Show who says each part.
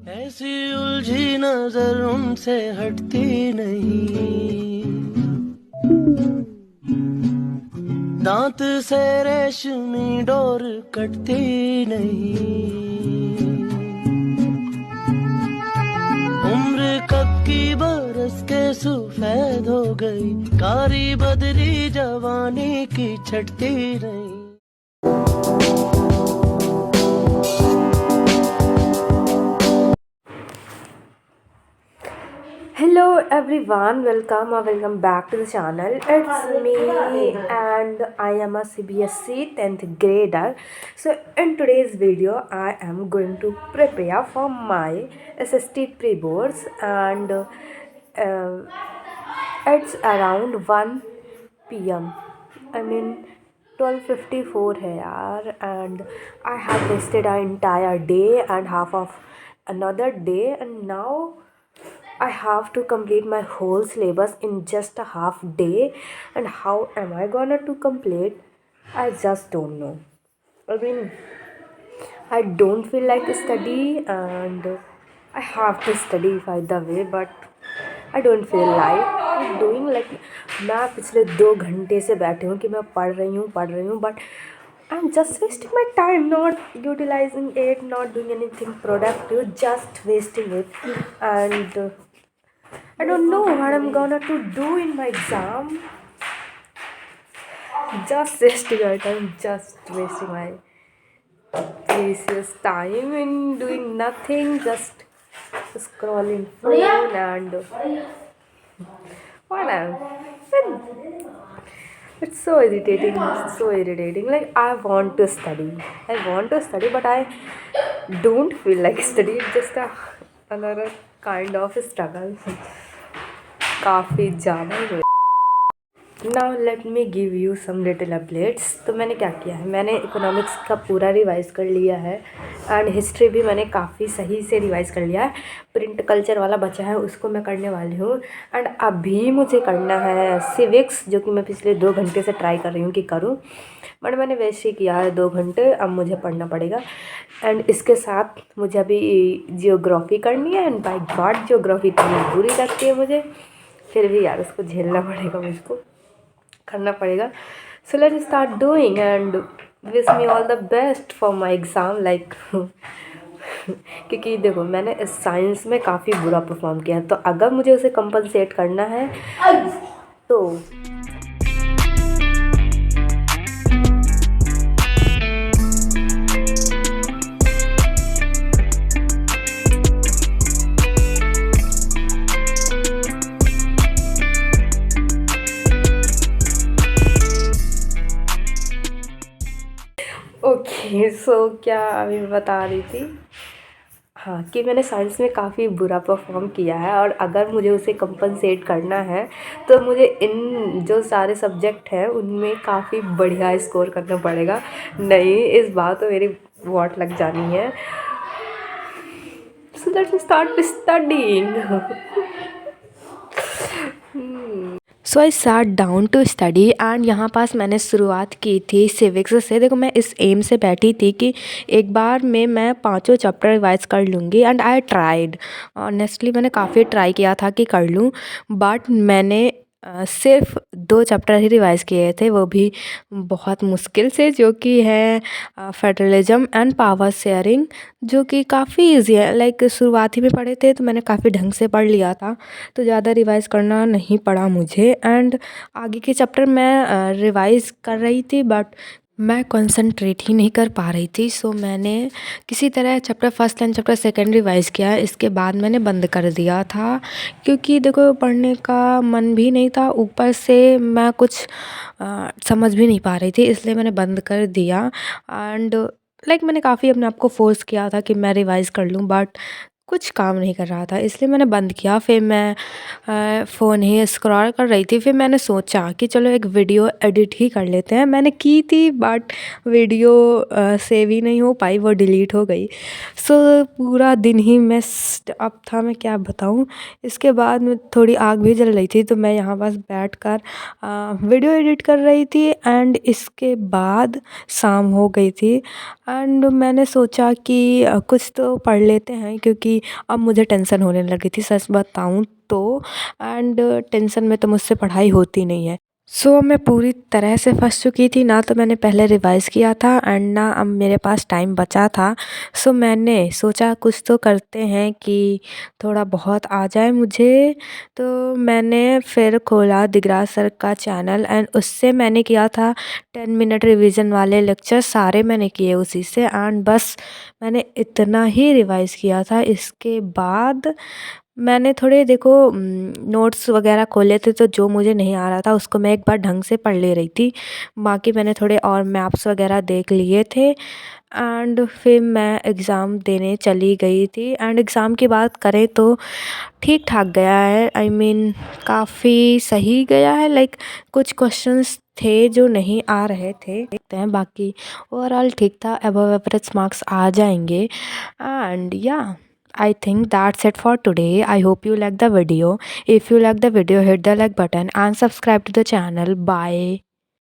Speaker 1: ऐसी उलझी नजर उनसे हटती नहीं, दांत से रेशमी डोर कटती नहीं। उम्र कब की बरस के सफेद हो गई, कारी बदली जवानी की छटती नहीं।
Speaker 2: Hello everyone, welcome back to the channel. It's me and I am a CBSE 10th grader. So in today's video I am going to prepare for my SST pre-boards and it's around 1 p.m. I mean 12:54 है यार, and I have wasted an entire day and half of another day, and now I have to complete my whole syllabus in just a half day. And how am I gonna to complete? I just don't know. I mean, I don't feel like study and I have to study by the way, but I don't feel like doing like मैं पिछले 2 घंटे से बैठी हूँ कि मैं पढ़ रही हूँ but I'm just wasting my time, not utilizing it, not doing anything productive, just wasting it. And I don't know what I'm gonna to do in my exam. Just wasting my time, just wasting my precious time in doing nothing, just scrolling phone and whatever. It's so irritating, so irritating. Like I want to study, but I don't feel like study. It's just another kind of struggle. काफ़ी ज़्यादा। Now let me give you some little updates. तो मैंने क्या किया है, मैंने economics का पूरा रिवाइज़ कर लिया है एंड हिस्ट्री भी मैंने काफ़ी सही से रिवाइज़ कर लिया है। प्रिंट कल्चर वाला बचा है, उसको मैं करने वाली हूँ। एंड अभी मुझे करना है सिविक्स, जो कि मैं पिछले 2 घंटे से ट्राई कर रही हूँ कि करूँ, बट मैंने वैसे ही किया है 2 घंटे। अब मुझे पढ़ना पड़ेगा एंड इसके साथ मुझे अभी जियोग्राफी करनी है। एंड बाय गॉड जियोग्राफी इतनी बुरी लगती है मुझे, फिर भी यार उसको झेलना पड़ेगा, मुझको करना पड़ेगा। सो let's start doing and wish me all the best for my exam like क्योंकि देखो मैंने इस साइंस में काफ़ी बुरा परफॉर्म किया है, तो अगर मुझे उसे कंपनसेट करना है तो ओके सो क्या अभी बता रही थी, हाँ, कि मैंने साइंस में काफ़ी बुरा परफॉर्म किया है और अगर मुझे उसे कंपनसेट करना है तो मुझे इन जो सारे सब्जेक्ट हैं उनमें काफ़ी बढ़िया स्कोर करना पड़ेगा। नहीं, इस बार तो मेरी वॉट लग जानी है। So let's start studying. So I sat down to study and यहाँ पास मैंने शुरुआत की थी सिविक्स से। देखो मैं इस एम से बैठी थी कि एक बार में मैं 5 चैप्टर रिवाइज कर लूँगी एंड आई ट्राइड। ऑनेस्टली मैंने काफ़ी ट्राई किया था कि कर लूँ, बट मैंने सिर्फ 2 चैप्टर ही रिवाइज़ किए थे, वो भी बहुत मुश्किल से, जो कि है फेडरलिज्म एंड पावर शेयरिंग, जो कि काफ़ी ईजी है। लाइक शुरुआती में पढ़े थे तो मैंने काफ़ी ढंग से पढ़ लिया था, तो ज़्यादा रिवाइज़ करना नहीं पड़ा मुझे। एंड आगे के चैप्टर मैं रिवाइज़ कर रही थी बट मैं कंसंट्रेट ही नहीं कर पा रही थी। सो मैंने किसी तरह chapter first and chapter second revise किया, इसके बाद मैंने बंद कर दिया था क्योंकि देखो पढ़ने का मन भी नहीं था, ऊपर से मैं कुछ समझ भी नहीं पा रही थी, इसलिए मैंने बंद कर दिया। एंड लाइक मैंने काफ़ी अपने आप को फोर्स किया था कि मैं रिवाइज़ कर लूँ, बट कुछ काम नहीं कर रहा था, इसलिए मैंने बंद किया। फिर मैं फ़ोन ही स्क्रॉल कर रही थी, फिर मैंने सोचा कि चलो एक वीडियो एडिट ही कर लेते हैं। मैंने की थी बट वीडियो सेव ही नहीं हो पाई, वो डिलीट हो गई। सो पूरा दिन ही मेस्ड अप था, मैं क्या बताऊँ। इसके बाद में थोड़ी आग भी जल रही थी, तो मैं यहाँ बस बैठ कर वीडियो एडिट कर रही थी एंड इसके बाद शाम हो गई थी। एंड मैंने सोचा कि कुछ तो पढ़ लेते हैं, क्योंकि थी, अब मुझे टेंशन होने लगी थी सच बताऊँ तो। एंड टेंशन में तो मुझसे पढ़ाई होती नहीं है। सो मैं पूरी तरह से फँस चुकी थी, ना तो मैंने पहले रिवाइज़ किया था एंड ना अब मेरे पास टाइम बचा था। सो मैंने सोचा कुछ तो करते हैं कि थोड़ा बहुत आ जाए मुझे। तो मैंने फिर खोला दिगराज सर का चैनल एंड उससे मैंने किया था 10 मिनट रिवीजन वाले लेक्चर, सारे मैंने किए उसी से एंड बस मैंने इतना ही रिवाइज़ किया था। इसके बाद मैंने थोड़े देखो नोट्स वगैरह खोले थे, तो जो मुझे नहीं आ रहा था उसको मैं एक बार ढंग से पढ़ ले रही थी। बाकी मैंने थोड़े और मैप्स वगैरह देख लिए थे एंड फिर मैं एग्ज़ाम देने चली गई थी। एंड एग्ज़ाम की बात करें तो ठीक ठाक गया है, आई मीन काफ़ी सही गया है। लाइक कुछ क्वेश्चंस थे जो नहीं आ रहे थे, देखते हैं। बाकी ओवरऑल ठीक था, अबव एवरेज मार्क्स आ जाएंगे। एंड या I think that's it for today. I hope you like the video. If you like the video, hit the like button and subscribe to the channel. Bye.